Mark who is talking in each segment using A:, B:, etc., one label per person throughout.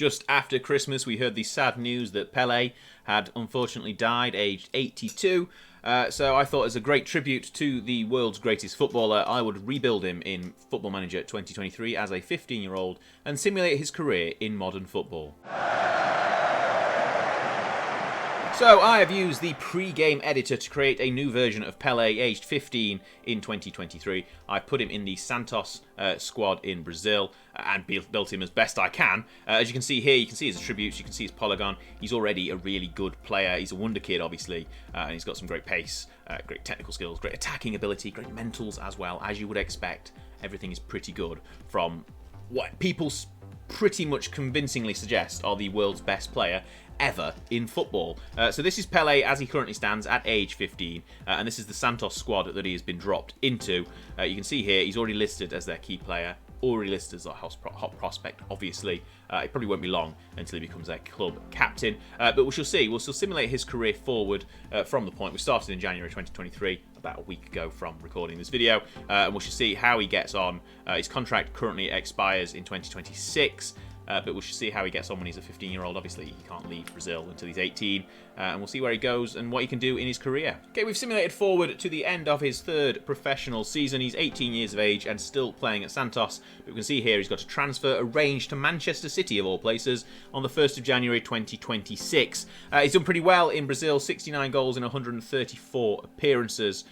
A: Just after Christmas, we heard the sad news that Pele had unfortunately died, aged 82. So I thought as a great tribute to the world's greatest footballer, I would rebuild him in Football Manager 2023 as a 15-year-old and simulate his career in modern football. So I have used the pre-game editor to create a new version of Pele, aged 15 in 2023. I put him in the Santos squad in Brazil and built him as best I can. As you can see here, you can see his attributes, you can see his polygon. He's already a really good player. He's a wonderkid, obviously, and he's got some great pace, great technical skills, great attacking ability, great mentals as well, as you would expect. Everything is pretty good from what people pretty much convincingly suggest are the world's best player ever in football. So this is Pele as he currently stands at age 15, and this is the Santos squad that he has been dropped into. You can see here he's already listed as their key player, already listed as a hot prospect, obviously. It probably won't be long until he becomes their club captain, but we shall see. We'll still simulate his career forward from the point we started in January 2023, about a week ago from recording this video, and we shall see how he gets on. His contract currently expires in 2026, but we should see how he gets on when he's a 15-year-old. Obviously, he can't leave Brazil until he's 18, and we'll see where he goes and what he can do in his career. Okay, we've simulated forward to the end of his third professional season. He's 18 years of age and still playing at Santos. But we can see here he's got a transfer arranged to Manchester City, of all places, on the 1st of January 2026. He's done pretty well in Brazil, 69 goals in 134 appearances.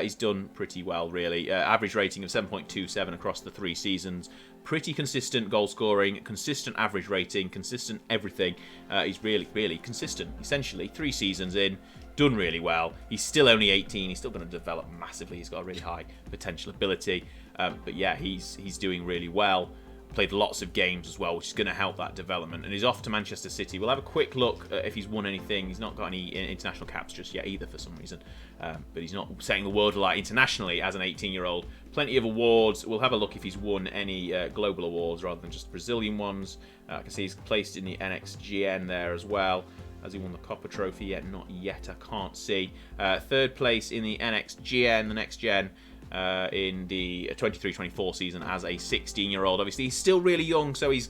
A: He's done pretty well, really. Average rating of 7.27 across the 3 seasons. Pretty consistent goal scoring, consistent average rating, consistent everything. He's really, really consistent. Essentially, 3 seasons in, done really well. He's still only 18. He's still going to develop massively. He's got a really high potential ability. But yeah, he's doing really well. Played lots of games as well, which is going to help that development. And he's off to Manchester City. We'll have a quick look at if he's won anything. He's not got any international caps just yet either for some reason. But he's not setting the world alight internationally as an 18-year-old. Plenty of awards. We'll have a look if he's won any global awards rather than just Brazilian ones. I can see he's placed in the NXGN there as well. Has he won the Copper Trophy yet? Not yet, I can't see. Third place in the NXGN, the next gen. In the 23-24 season as a 16-year-old. Obviously, he's still really young, so he's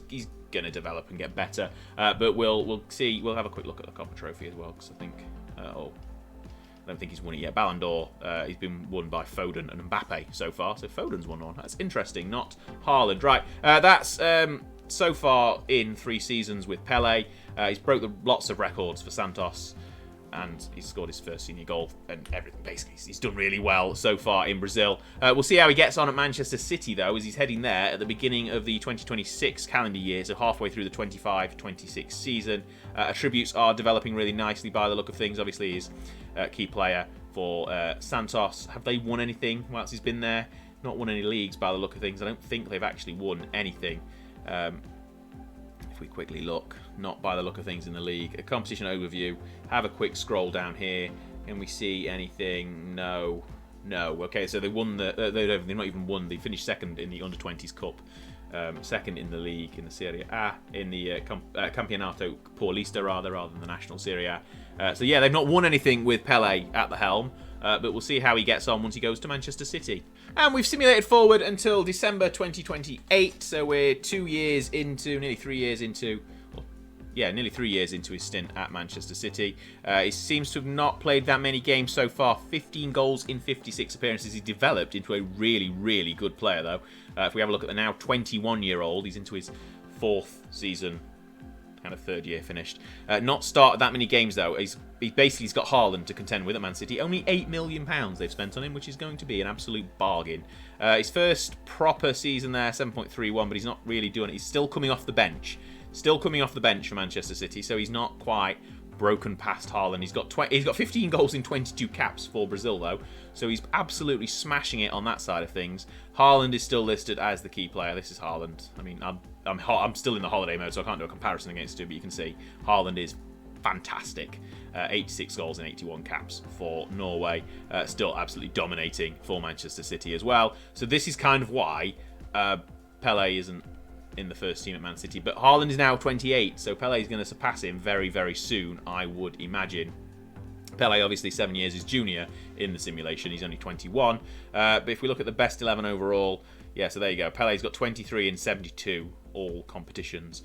A: going to develop and get better. But we'll see. We'll have a quick look at the Copper Trophy as well, because I think... I don't think he's won it yet. Ballon d'Or, he's been won by Foden and Mbappe so far. So Foden's won one. That's interesting, not Haaland. Right, that's so far in 3 seasons with Pele. He's broke lots of records for Santos. And he's scored his first senior goal and everything. Basically, he's done really well so far in Brazil. We'll see how he gets on at Manchester City, though, as he's heading there at the beginning of the 2026 calendar year, so halfway through the 25-26 season. Attributes are developing really nicely by the look of things. Obviously, he's a key player for Santos. Have they won anything whilst he's been there? Not won any leagues by the look of things. I don't think they've actually won anything. If we quickly look, not by the look of things in the league. A competition overview. Have a quick scroll down here. Can we see anything? No. Okay, so they won they've not even won. They finished second in the Under-20s Cup. Second in the league, in the Serie A, in the Campeonato Paulista rather than the National Serie A. So yeah, they've not won anything with Pele at the helm. But we'll see how he gets on once he goes to Manchester City. And we've simulated forward until December 2028, so we're 2 years into, nearly 3 years into, nearly 3 years into his stint at Manchester City. He seems to have not played that many games so far, 15 goals in 56 appearances. He's developed into a really, really good player, though. If we have a look at the now 21-year-old, he's into his 4th season, kind of 3rd year finished. Not started that many games, though. He's got Haaland to contend with at Man City. Only £8 million they've spent on him, which is going to be an absolute bargain. His first proper season there, 7.31, but he's not really doing it. He's still coming off the bench. Still coming off the bench for Manchester City, so he's not quite broken past Haaland. He's got 15 goals in 22 caps for Brazil, though, so he's absolutely smashing it on that side of things. Haaland is still listed as the key player. This is Haaland. I mean, I'm still in the holiday mode, so I can't do a comparison against it, but you can see Haaland is fantastic. 86 goals and 81 caps for Norway. Still absolutely dominating for Manchester City as well. So this is kind of why Pele isn't in the first team at Man City. But Haaland is now 28, so Pele is going to surpass him very, very soon, I would imagine. Pele, obviously, 7 years his junior in the simulation. He's only 21. But if we look at the best 11 overall, yeah, so there you go. Pele's got 23 in 72 all competitions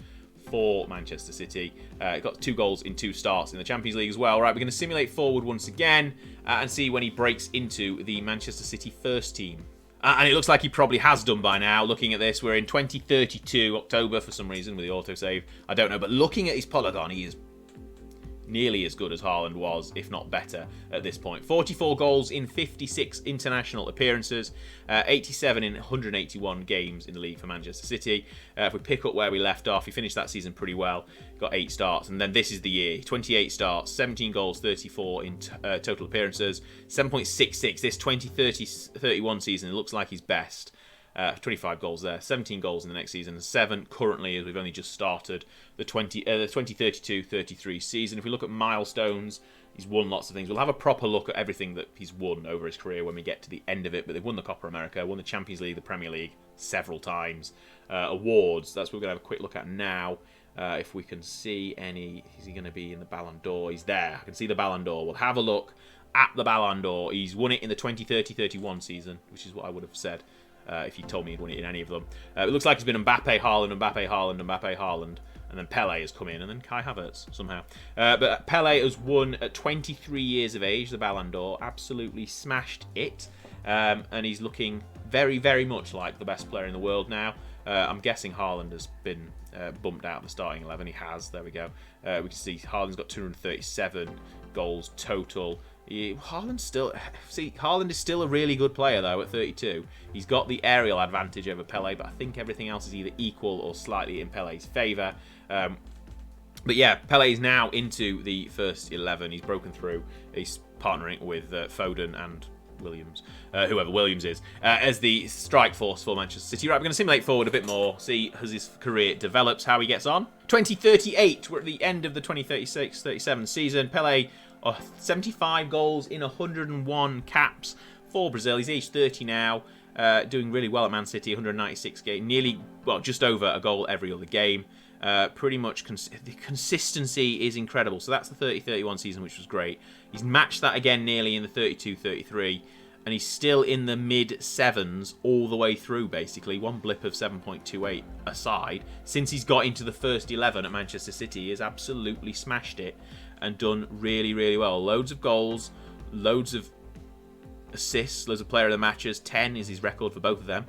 A: for Manchester City. Got 2 goals in 2 starts in the Champions League as well. Right, we're going to simulate forward once again and see when he breaks into the Manchester City first team. And it looks like he probably has done by now. Looking at this, we're in 2032, October for some reason with the autosave. I don't know, but looking at his polygon, he is nearly as good as Haaland was, if not better, at this point. 44 goals in 56 international appearances, 87 in 181 games in the league for Manchester City. If we pick up where we left off, he finished that season pretty well, got 8 starts, and then this is the year. 28 starts, 17 goals, 34 in total appearances, 7.66. This 2030-31 season, it looks like his best. 25 goals there, 17 goals in the next season, and 7 currently as we've only just started the 2032-33 season. If we look at milestones, he's won lots of things. We'll have a proper look at everything that he's won over his career when we get to the end of it, but they've won the Copa America, won the Champions League, the Premier League several times. Awards, that's what we're going to have a quick look at now. If we can see any, is he going to be in the Ballon d'Or? He's there. I can see the Ballon d'Or. We'll have a look at the Ballon d'Or. He's won it in the 2030-31 season, which is what I would have said. If you told me he'd won it in any of them. It looks like it's been Mbappe, Haaland, Mbappe, Haaland, Mbappe, Haaland, and then Pele has come in, and then Kai Havertz somehow. But Pele has won at 23 years of age, the Ballon d'Or, absolutely smashed it, and he's looking very, very much like the best player in the world now. I'm guessing Haaland has been bumped out of the starting 11. He has, there we go. We can see Haaland's got 237 goals total. Haaland is still a really good player though at 32. He's got the aerial advantage over Pele, but I think everything else is either equal or slightly in Pele's favour. But yeah, Pele is now into the first 11. He's broken through. He's partnering with Foden and Williams, whoever Williams is, as the strike force for Manchester City. Right, we're going to simulate forward a bit more, see as his career develops, how he gets on. 2038, we're at the end of the 2036-37 season. Pele, 75 goals in 101 caps for Brazil. He's age 30 now, doing really well at Man City, 196 games, just over a goal every other game. Pretty much the consistency is incredible. So that's the 30-31 season, which was great. He's matched that again nearly in the 32-33, and he's still in the mid-7s all the way through, basically. One blip of 7.28 aside. Since he's got into the first 11 at Manchester City, he has absolutely smashed it and done really, really well. Loads of goals, loads of assists, loads of player of the matches. 10 is his record for both of them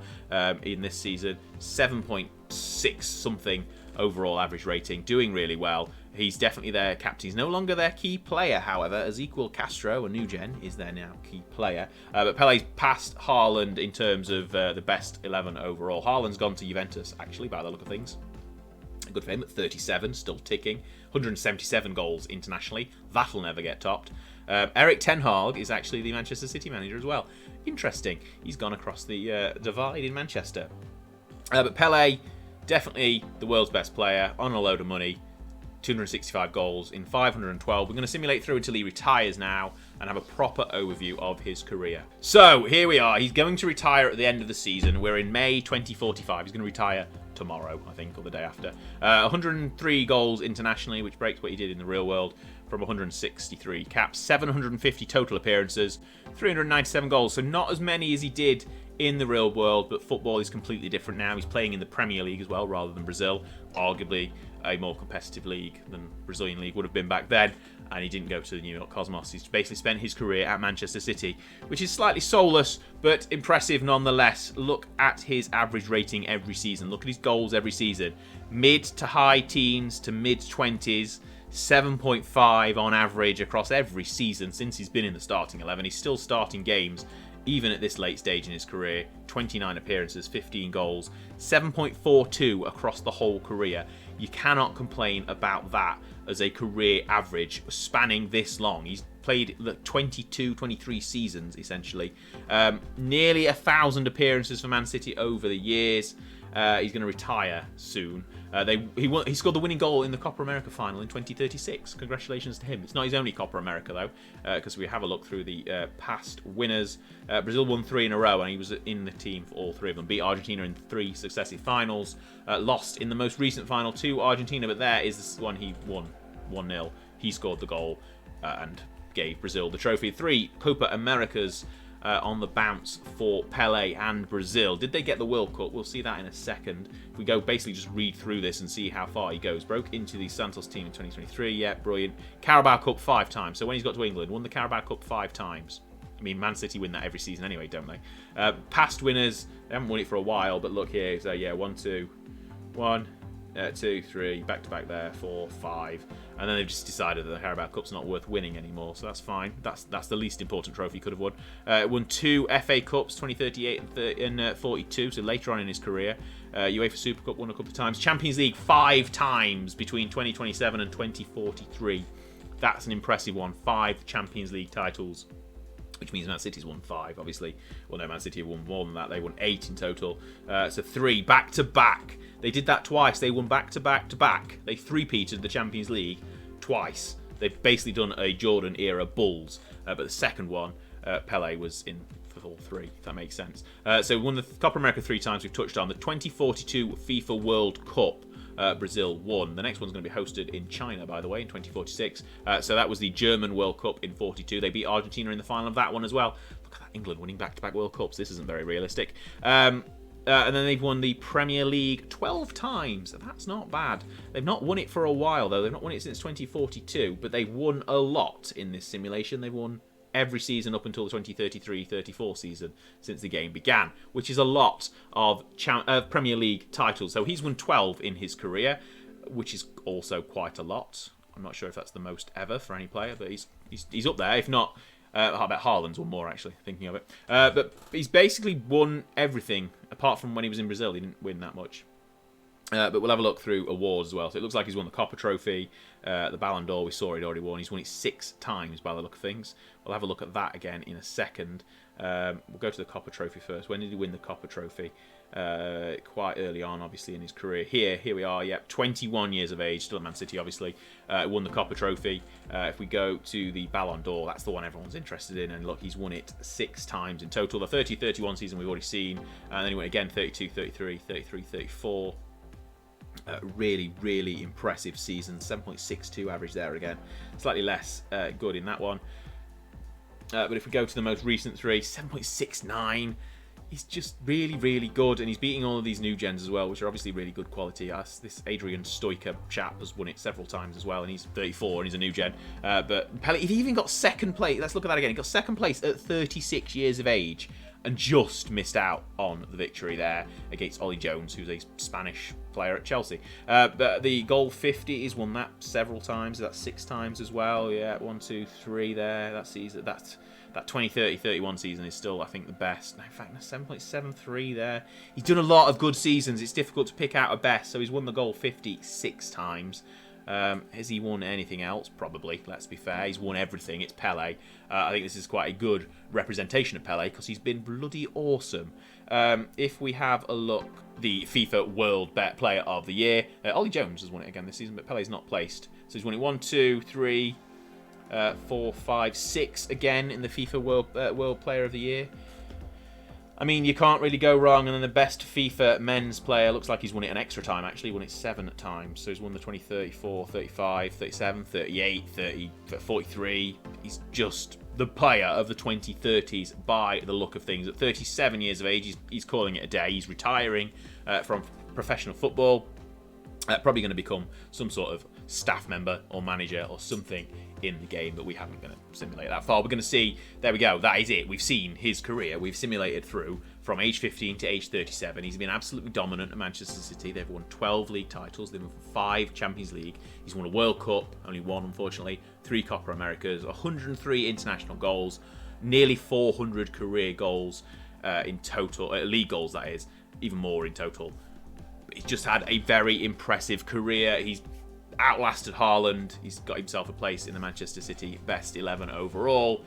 A: in this season. 7.6 something overall average rating, doing really well. He's definitely their captain. He's no longer their key player, however, as Equal Castro, a new gen, is their now key player. But Pele's passed Haaland in terms of the best 11 overall. Haaland's gone to Juventus, actually, by the look of things. Good for him at 37, still ticking. 177 goals internationally. That'll never get topped. Erik ten Hag is actually the Manchester City manager as well. Interesting. He's gone across the divide in Manchester. But Pele, definitely the world's best player, on a load of money. 265 goals in 512. We're going to simulate through until he retires now and have a proper overview of his career. So here we are. He's going to retire at the end of the season. We're in May 2045. He's going to retire tomorrow, I think, or the day after. 103 goals internationally, which breaks what he did in the real world from 163 caps. 750 total appearances, 397 goals. So not as many as he did in the real world, but football is completely different now. He's playing in the Premier League as well, rather than Brazil. Arguably a more competitive league than Brazilian league would have been back then, and he didn't go to the New York Cosmos. He's basically spent his career at Manchester City, which is slightly soulless, but impressive nonetheless. Look at his average rating every season. Look at his goals every season. Mid to high teens to mid-20s, 7.5 on average across every season since he's been in the starting 11. He's still starting games, even at this late stage in his career. 29 appearances, 15 goals, 7.42 across the whole career. You cannot complain about that as a career average spanning this long. He's played 22, 23 seasons, essentially. Nearly 1,000 appearances for Man City over the years. He's going to retire soon. He scored the winning goal in the Copa America final in 2036. Congratulations to him. It's not his only Copa America, though, because we have a look through the past winners. Brazil won 3 in a row, and he was in the team for all 3 of them. Beat Argentina in 3 successive finals. Lost in the most recent final to Argentina, but there is the one he won 1-0. He scored the goal and gave Brazil the trophy. 3 Copa Americas on the bounce for Pele and Brazil. Did they get the World Cup? We'll see that in a second. If we go basically just read through this and see how far he goes. Broke into the Santos team in 2023. Yeah, brilliant. Carabao Cup 5 times. So when he's got to England, won the Carabao Cup 5 times. I mean, Man City win that every season anyway, don't they? Past winners, they haven't won it for a while, but look here. So yeah, 1, 2, 1, 2, 3, back to back there, 4, 5, and then they've just decided that the Carabao Cup's not worth winning anymore, so that's fine. That's the least important trophy he could have won. Won 2 FA Cups, 2038 and 42, so later on in his career. UEFA Super Cup won a couple of times. Champions League 5 times between 2027 and 2043. That's an impressive one. 5 Champions League titles, which means Man City's won 5, obviously. Well, no, Man City have won more than that. They won 8 in total. So 3 back-to-back. They did that twice. They won back-to-back-to-back. They three-peated the Champions League twice. They've basically done a Jordan-era Bulls. But the second one, Pele was in for all 3, if that makes sense. So we won the Copa America 3 times. We've touched on the 2042 FIFA World Cup. Brazil won. The next one's going to be hosted in China, by the way, in 2046. So that was the German World Cup in 42. They beat Argentina in the final of that one as well. Look at that, England winning back-to-back World Cups. This isn't very realistic. And then they've won the Premier League 12 times. That's not bad. They've not won it for a while, though. They've not won it since 2042, but they've won a lot in this simulation. They've won every season up until the 2033-34 season since the game began, which is a lot of Premier League titles. So he's won 12 in his career, which is also quite a lot. I'm not sure if that's the most ever for any player, but he's up there. If not, I bet Haaland's won more, actually, thinking of it. But he's basically won everything, apart from when he was in Brazil. He didn't win that much. But we'll have a look through awards as well. So it looks like he's won the Copa Trophy, the Ballon d'Or we saw he'd already won. He's won it 6 times by the look of things. We'll have a look at that again in a second. We'll go to the Copa Trophy first. When did he win the Copa Trophy? Quite early on, obviously, in his career. Here we are, yep, 21 years of age, still at Man City, obviously. Won the Copa Trophy. If we go to the Ballon d'Or, that's the one everyone's interested in, and look, he's won it 6 times in total. The 30-31 season we've already seen, and then he went again 32-33, 33-34. Really, really impressive season. 7.62 average there again. Slightly less good in that one. But if we go to the most recent 3, 7.69. He's just really, really good, and he's beating all of these new gens as well, which are obviously really good quality. This Adrian Stoica chap has won it several times as well, and he's 34 and he's a new gen. But Pele, he even got second place. Let's look at that again. He got second place at 36 years of age and just missed out on the victory there against Ollie Jones, who's a Spanish player at Chelsea. But the goal 50, he's won that several times. That's 6 times as well. Yeah, 1, 2, 3 there. That season, that 20-30-31 season is still, I think, the best. In fact, 7.73 there. He's done a lot of good seasons. It's difficult to pick out a best. So he's won the goal 50 6 times. Has he won anything else? Probably, let's be fair. He's won everything. It's Pele. I think this is quite a good representation of Pele because he's been bloody awesome. If we have a look, the FIFA World Player of the Year, Ollie Jones has won it again this season, but Pele's not placed. So he's won it 1, 2, 3, 4, 5, 6 again in the FIFA World Player of the Year. I mean, you can't really go wrong. And then the best FIFA men's player looks like he's won it an extra time, actually. Won it 7 times. So he's won the 20, 34, 35, 37, 38, 30, 43. He's just the player of the 2030s by the look of things. At 37 years of age, he's calling it a day. He's retiring from professional football. Probably going to become some sort of staff member or manager or something in the game, but we haven't going to simulate that far. We're going to see, there we go, that is it. We've seen his career. We've simulated through from age 15 to age 37. He's been absolutely dominant at Manchester City. They've won 12 league titles. They've won 5 Champions League. He's won a World Cup, only 1 unfortunately, 3 Copa Americas, 103 international goals, nearly 400 career goals in total, league goals that is, even more in total. He's just had a very impressive career. He's outlasted Haaland. He's got himself a place in the Manchester City best 11 overall.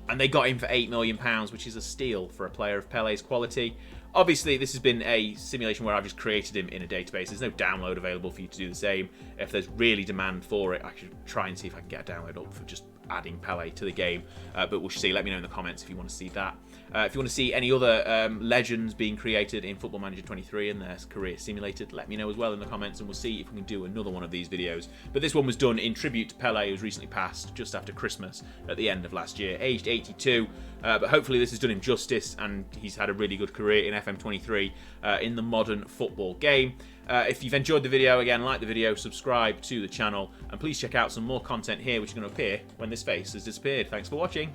A: And they got him for £8 million, which is a steal for a player of Pele's quality. Obviously, this has been a simulation where I've just created him in a database. There's no download available for you to do the same. If there's really demand for it, I should try and see if I can get a download up for just adding Pele to the game. But we'll see. Let me know in the comments if you want to see that. If you want to see any other legends being created in Football Manager 23 and their career simulated, let me know as well in the comments, and we'll see if we can do another one of these videos. But this one was done in tribute to Pele, who's recently passed just after Christmas at the end of last year, aged 82. but hopefully this has done him justice, and he's had a really good career in FM23 in the modern football game. If you've enjoyed the video, again, like the video, subscribe to the channel, and please check out some more content here which is going to appear when this face has disappeared. Thanks for watching.